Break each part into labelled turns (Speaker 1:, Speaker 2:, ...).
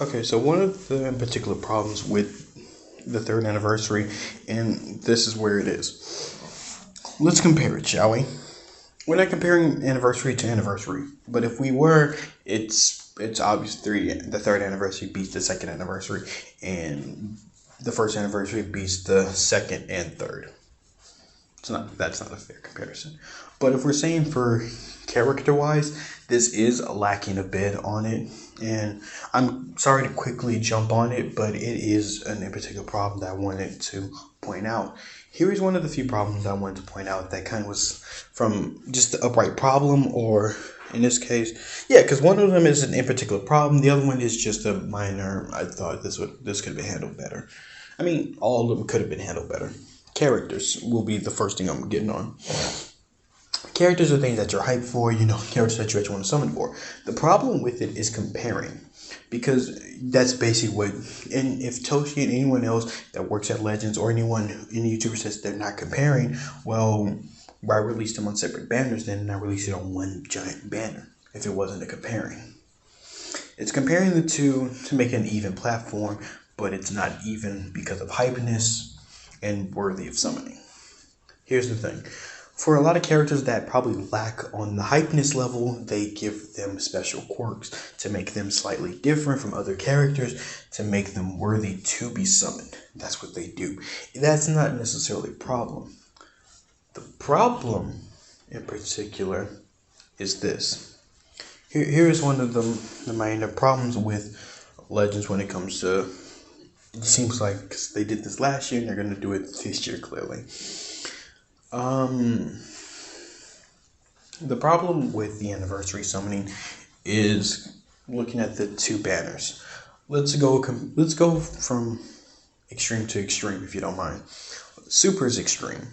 Speaker 1: Okay, so one of the in particular problems with the third anniversary, and this is where it is. Let's compare it, shall we? We're not comparing anniversary to anniversary, but if we were, it's obvious the third anniversary beats the second anniversary, and the first anniversary beats the second and third. That's not a fair comparison. But if we're saying for character wise, this is lacking a bit on it. And I'm sorry to quickly jump on it, but it is an in particular problem that I wanted to point out. Here is one of the few problems I wanted to point out that kind of was from just the upright problem, or in this case, yeah, because one of them is an in particular problem, the other one is just a minor. I thought this could have been handled better. I mean, all of them could have been handled better. Characters will be the first thing I'm getting on. Characters are things that you're hyped for, characters that you actually want to summon for. The problem with it is comparing, because that's basically what, and if Toshi and anyone else that works at Legends or any YouTuber says they're not comparing, well, why release them on separate banners then not release it on one giant banner if it wasn't a comparing? It's comparing the two to make an even platform, but it's not even because of hypeness and worthy of summoning. Here's the thing. For a lot of characters that probably lack on the hypeness level, they give them special quirks to make them slightly different from other characters, to make them worthy to be summoned. That's what they do. That's not necessarily a problem. The problem, in particular, is this. Here is one of the minor problems with Legends when it comes to, it seems like, because they did this last year and they're going to do it this year clearly. The problem with the anniversary summoning is looking at the two banners. Let's go from extreme to extreme, if you don't mind. Super is extreme.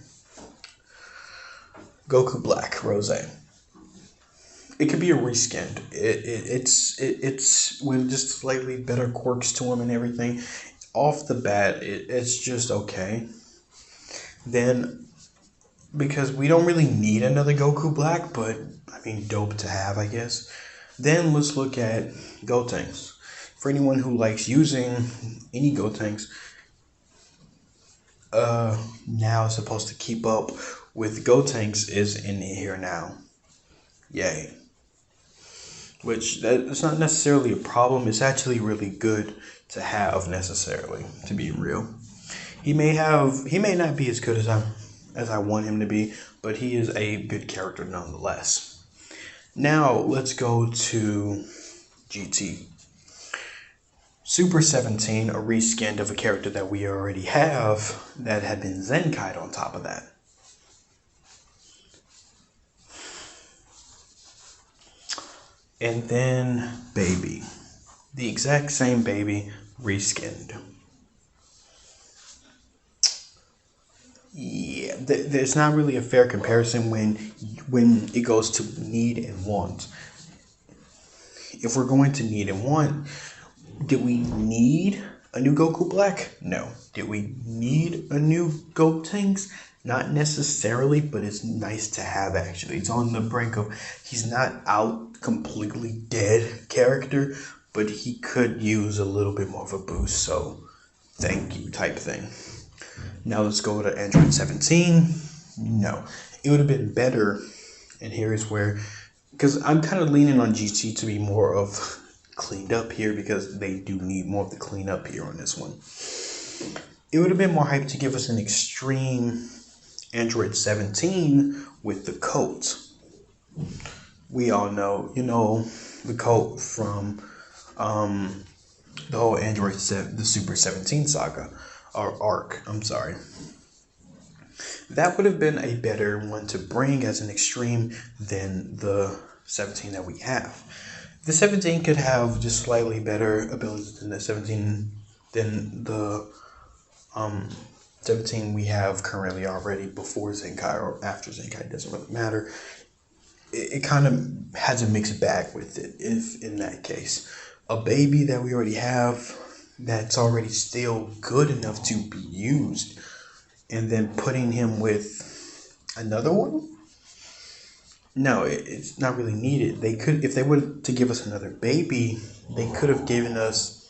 Speaker 1: Goku Black Rose. It could be a reskinned. It's with just slightly better quirks to him and everything. Off the bat, it's just okay. Then, because we don't really need another Goku Black, but I mean, dope to have, I guess. Then let's look at Gotenks. For anyone who likes using any Gotenks, now supposed to keep up with Gotenks is in here now. Yay. Which that's not necessarily a problem. It's actually really good to have, necessarily, to be real. He may not be as good as I want him to be, but he is a good character nonetheless. Now let's go to GT. Super 17, a reskin of a character that we already have that had been Zenkai'd on top of that. And then Baby. The exact same Baby reskinned. Yeah, there's not really a fair comparison when it goes to need and want. If we're going to need and want, did we need a new Goku Black? No. Did we need a new Gotenks? Not necessarily, but it's nice to have, actually. It's on the brink of, he's not out completely dead character, but he could use a little bit more of a boost, so thank you type thing. Now let's go to Android 17. No, it would have been better, and here is where, because I'm kind of leaning on GT to be more of cleaned up here, because they do need more of the cleanup here on this one. It would have been more hype to give us an extreme Android 17 with the coat. We all know, the coat from the whole the Super 17 saga, or arc, I'm sorry. That would have been a better one to bring as an extreme than the 17 that we have. The 17 could have just slightly better abilities than the 17 17 we have currently already before Zenkai or after Zenkai. It doesn't really matter. It kind of has a mixed bag with it, if in that case. A Baby that we already have that's already still good enough to be used, and then putting him with another one? No, it's not really needed. They could, if they were to give us another Baby, they could have given us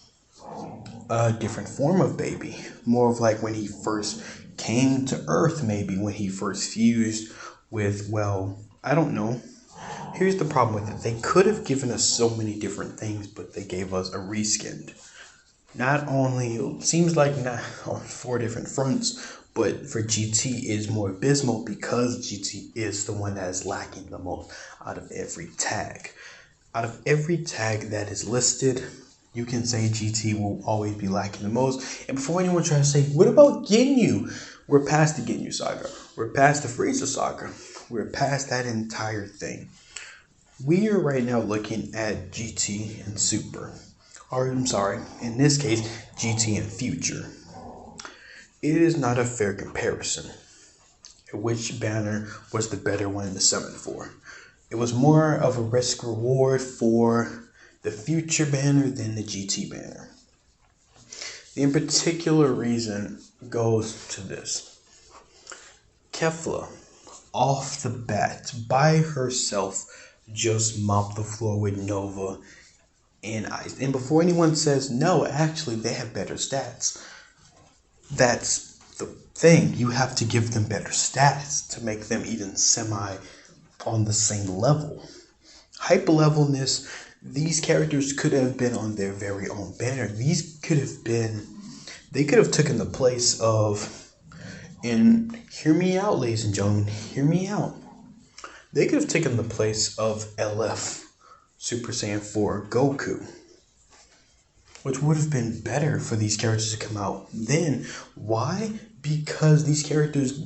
Speaker 1: a different form of baby. More of like when he first came to Earth, maybe when he first fused with, well, I don't know. Here's the problem with it. They could have given us so many different things, but they gave us a reskinned. Not only, it seems like not on 4 different fronts, but for GT is more abysmal because GT is the one that is lacking the most out of every tag. Out of every tag that is listed, you can say GT will always be lacking the most. And before anyone tries to say, what about Ginyu? We're past the Ginyu saga. We're past the Frieza saga. We're past that entire thing. We are right now looking at GT and Super. Or, I'm sorry, in this case, GT and Future. It is not a fair comparison. Which banner was the better one to summon for? It was more of a risk reward for the Future banner than the GT banner. The in particular reason goes to this. Kefla, off the bat, by herself, just mopped the floor with Nova and Ice. And before anyone says, no, actually, they have better stats. That's the thing. You have to give them better stats to make them even semi on the same level. Hyper levelness, these characters could have been on their very own banner. These could have been, they could have taken the place of, and hear me out, ladies and gentlemen, hear me out. They could have taken the place of LF, Super Saiyan 4 Goku, which would have been better for these characters to come out then. Why? Because these characters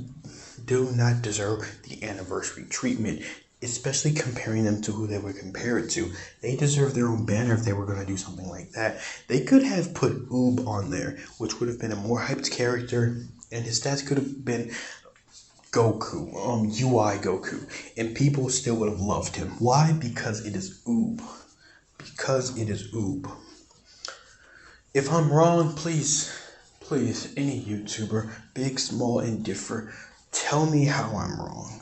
Speaker 1: do not deserve the anniversary treatment, especially comparing them to who they were compared to. They deserve their own banner if they were going to do something like that. They could have put Oob on there, which would have been a more hyped character, and his stats could have been Goku, UI Goku, and people still would have loved him. Why? Because it is Oob. Because it is Oob. If I'm wrong, please, any YouTuber, big, small, indifferent, tell me how I'm wrong.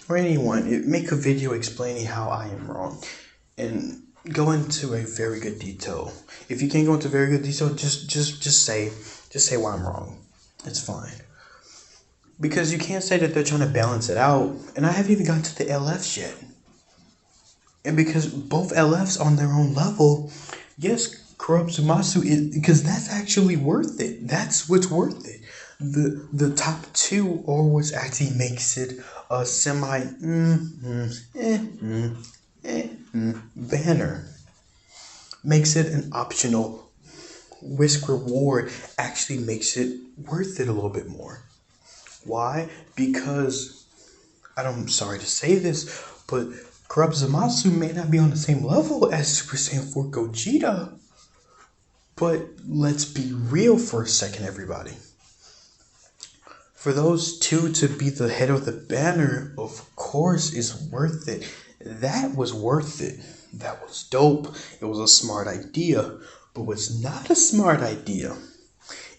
Speaker 1: Or anyone, make a video explaining how I am wrong. And go into a very good detail. If you can't go into very good detail, just say why I'm wrong. It's fine. Because you can't say that they're trying to balance it out. And I haven't even gotten to the LFs yet. And because both LFs on their own level, yes, Kurapika Zamasu is, because that's actually worth it. That's what's worth it. The top 2 are what actually makes it a semi banner. Makes it an optional risk reward. Actually makes it worth it a little bit more. Why? Because I'm sorry to say this, but Kurapika Zamasu may not be on the same level as Super Saiyan 4 Gogeta. But let's be real for a second, everybody. For those 2 to be the head of the banner, of course, is worth it. That was worth it. That was dope. It was a smart idea. But what's not a smart idea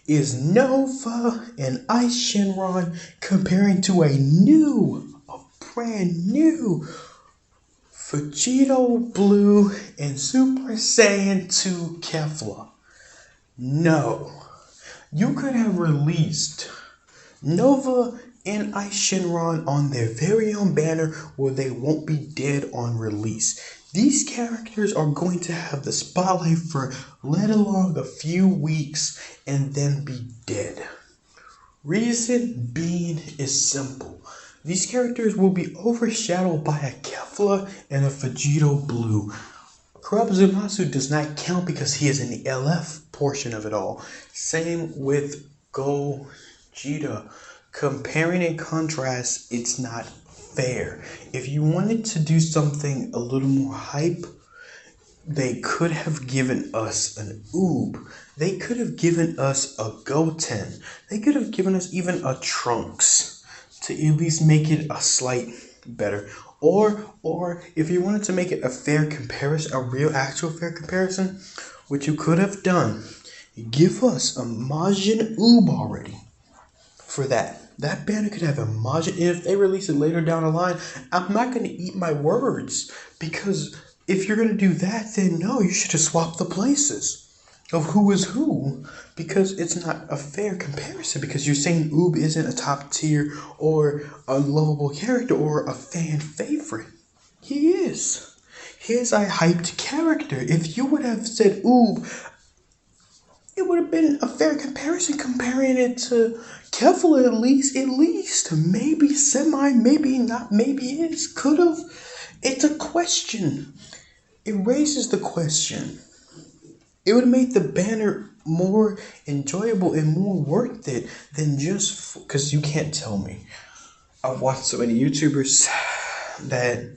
Speaker 1: is Nova and Ice Shenron comparing to a brand new Vegito Blue and Super Saiyan 2 Kefla. No. You could have released Nova and Ice Shenron on their very own banner where they won't be dead on release. These characters are going to have the spotlight for let alone a few weeks and then be dead. Reason being is simple. These characters will be overshadowed by a Kefla and a Vegito Blue. Kurapika Zamasu does not count because he is in the LF portion of it all. Same with Gogeta. Comparing and contrast, it's not fair. If you wanted to do something a little more hype, they could have given us an Oob. They could have given us a Goten. They could have given us even a Trunks to at least make it a slight better. Or if you wanted to make it a fair comparison, a real actual fair comparison, what you could have done, give us a Majin Oob already for that. That banner could have a Majin, and if they release it later down the line, I'm not going to eat my words. Because if you're going to do that, then no, you should have swapped the places. of who is who, because it's not a fair comparison, because you're saying Oob isn't a top tier or a lovable character or a fan favorite. He is. He is a hyped character. If you would have said Oob, it would have been a fair comparison, comparing it to Kefla at least. Maybe semi, maybe not, maybe it is, could have. It's a question. It raises the question. It would make the banner more enjoyable and more worth it than just because you can't tell me. I've watched so many YouTubers that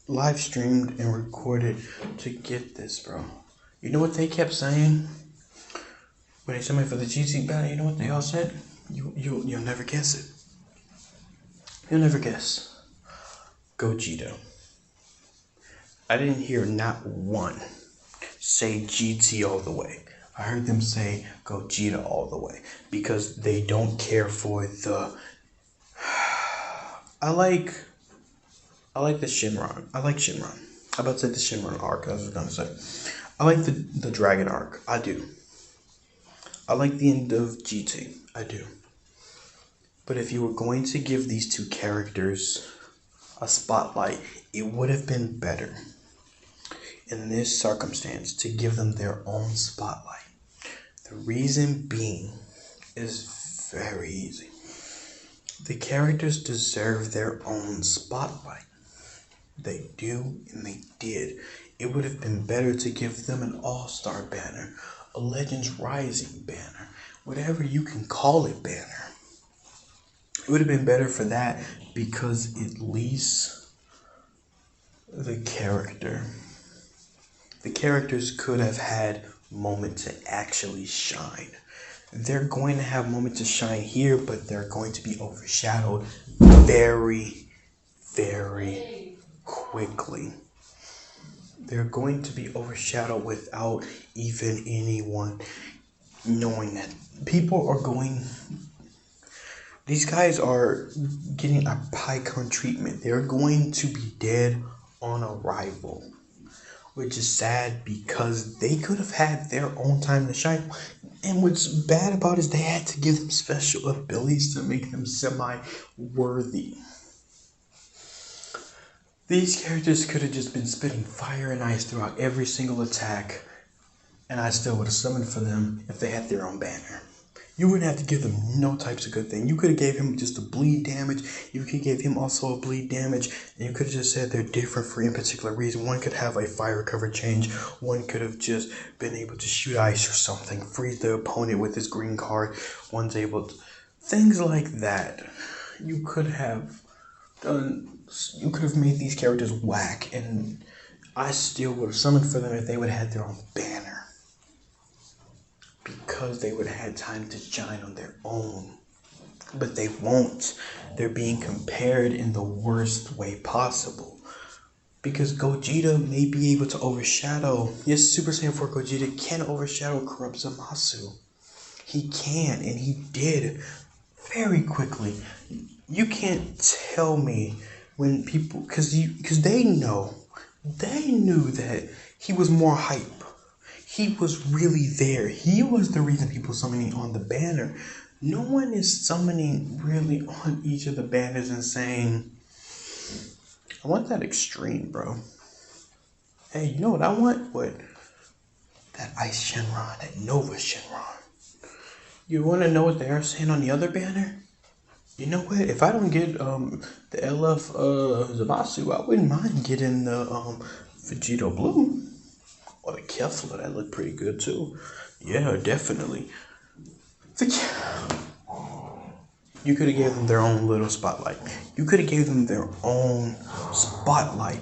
Speaker 1: live streamed and recorded to get this, bro. You know what they kept saying when they sent me for the GT banner? You know what they all said? You'll never guess it. You'll never guess. Gogeta. I didn't hear not one say GT all the way. I heard them say Gogeta all the way because they don't care for the. I like the Shinron. I like Shinron. I'm about to say the Shinron arc. I was gonna say. I like the Dragon arc. I do. I like the end of GT. I do. But if you were going to give these two characters a spotlight, it would have been better in this circumstance to give them their own spotlight. The reason being is very easy. The characters deserve their own spotlight. They do, and they did. It would have been better to give them an all-star banner, a Legends Rising banner, whatever you can call it banner. It would have been better for that because at least the characters could have had moments to actually shine. They're going to have moments to shine here, but they're going to be overshadowed very, very quickly. They're going to be overshadowed without even anyone knowing that. People are going. These guys are getting a Pikkon treatment. They're going to be dead on arrival, which is sad because they could have had their own time to shine. And what's bad about it is they had to give them special abilities to make them semi-worthy. These characters could have just been spitting fire and ice throughout every single attack, and I still would have summoned for them if they had their own banner. You wouldn't have to give them no types of good thing. You could have gave him just a bleed damage. You could give him also a bleed damage. And you could have just said they're different for any particular reason. One could have a fire cover change. One could have just been able to shoot ice or something. Freeze the opponent with his green card. One's able to... Things like that. You could have done... You could have made these characters whack. And I still would have summoned for them if they would have had their own banner. Because they would have had time to shine on their own. But they won't. They're being compared in the worst way possible. Because Gogeta may be able to overshadow... Yes, Super Saiyan 4 Gogeta can overshadow Corrupt Zamasu. He can, and he did very quickly. You can't tell me when people... Because they know. They knew that he was more hype. He was really there. He was the reason people summoning on the banner. No one is summoning really on each of the banners and saying, I want that extreme, bro. Hey, you know what I want? What? That Ice Shenron, that Nova Shenron. You want to know what they are saying on the other banner? You know what? If I don't get the LF Zamasu, I wouldn't mind getting the Vegito Blue. Or the Kefla, that looked pretty good too. Yeah, definitely. You could have gave them their own little spotlight. You could have gave them their own spotlight.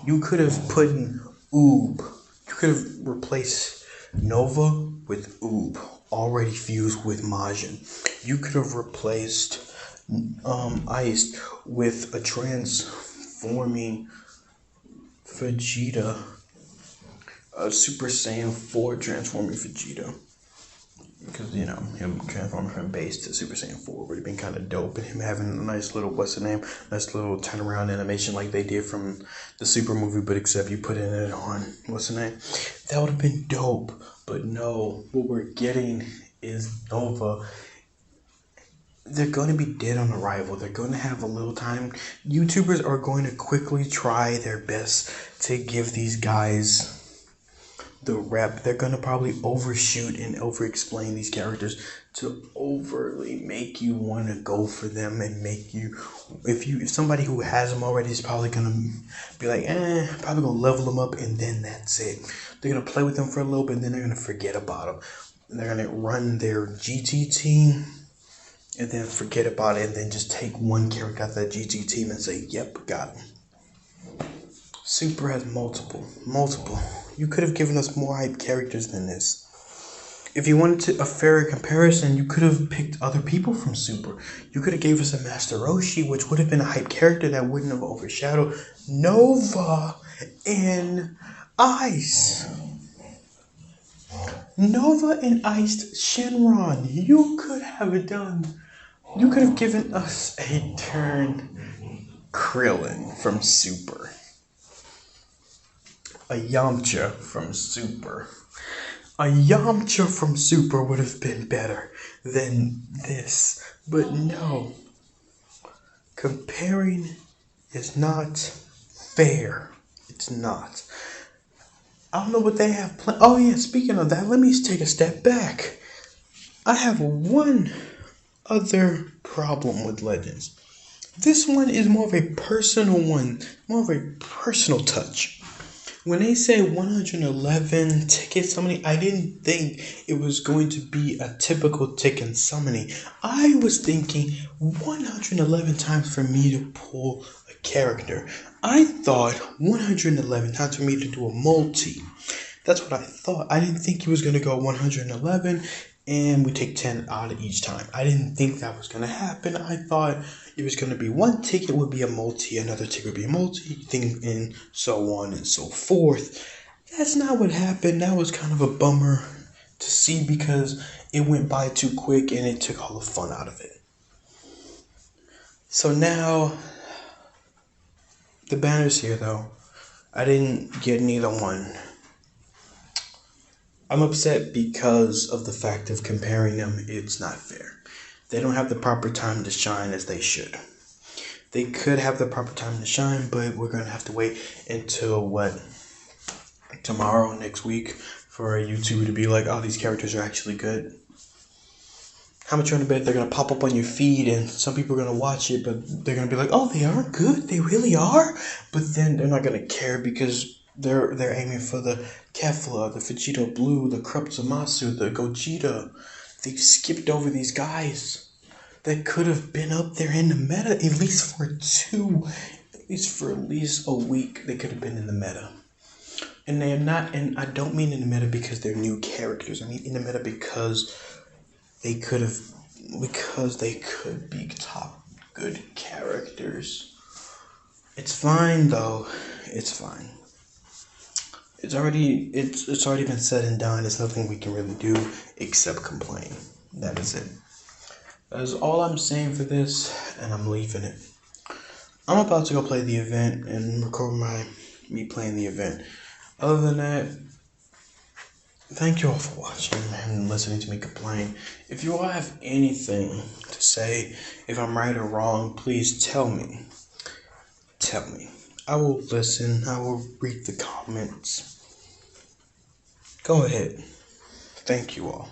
Speaker 1: You could have put in Oob. You could have replaced Nova with Oob, already fused with Majin. You could have replaced Ice with a transforming Vegeta. A Super Saiyan 4 transforming Vegeta. because you know him transforming from base to Super Saiyan 4 would have been kind of dope, and him having a nice little nice little turnaround animation like they did from the Super movie, but except you put in it on that would have been dope. But no, what we're getting is Nova. They're going to be dead on arrival. They're going to have a little time. YouTubers are going to quickly try their best to give these guys the rep. They're going to probably overshoot and over-explain these characters to overly make you want to go for them and make you, if somebody who has them already is probably going to be like, probably going to level them up and then that's it. They're going to play with them for a little bit and then they're going to forget about them. And they're going to run their GT team and then forget about it and then just take one character out of that GT team and say, yep, got him. Super has multiple. You could have given us more hype characters than this. If you wanted a fairer comparison, you could have picked other people from Super. You could have gave us a Master Roshi, which would have been a hype character that wouldn't have overshadowed Nova and Ice. Nova and Ice Shenron. You could have given us a turn Krillin from Super. A Yamcha from Super. A Yamcha from Super would have been better than this. But no. Comparing is not fair. It's not. I don't know what they have planned. Oh yeah, speaking of that, let me take a step back. I have one other problem with Legends. This one is more of a personal one. More of a personal touch. When they say 111 ticket summoning, I didn't think it was going to be a typical ticket summoning. I was thinking 111 times for me to pull a character. I thought 111 times for me to do a multi. That's what I thought. I didn't think he was going to go 111 and we take 10 out of each time. I didn't think that was going to happen. I thought it was going to be one ticket would be a multi, another ticket would be a multi, and so on and so forth. That's not what happened. That was kind of a bummer to see because it went by too quick and it took all the fun out of it. So now, the banners here though, I didn't get neither one. I'm upset because of the fact of comparing them. It's not fair. They don't have the proper time to shine as they should. They could have the proper time to shine, but we're going to have to wait until tomorrow, next week, for a YouTuber to be like, oh, these characters are actually good. How much you want to bet they're going to pop up on your feed and some people are going to watch it, but they're going to be like, oh, they are good? They really are? But then they're not going to care because they're aiming for the Kefla, the Vegito Blue, the Krupp Zamasu, the Gogeta. They've skipped over these guys that could have been up there in the meta at least for at least a week. They could have been in the meta. And they're not, and I don't mean in the meta because they're new characters. I mean in the meta because they could be top good characters. It's fine though. It's fine. It's already been said and done. There's nothing we can really do except complain. That is it. That is all I'm saying for this, and I'm leaving it. I'm about to go play the event and record me playing the event. Other than that, thank you all for watching and listening to me complain. If you all have anything to say, if I'm right or wrong, please tell me. Tell me. I will listen. I will read the comments. Go ahead. Thank you all.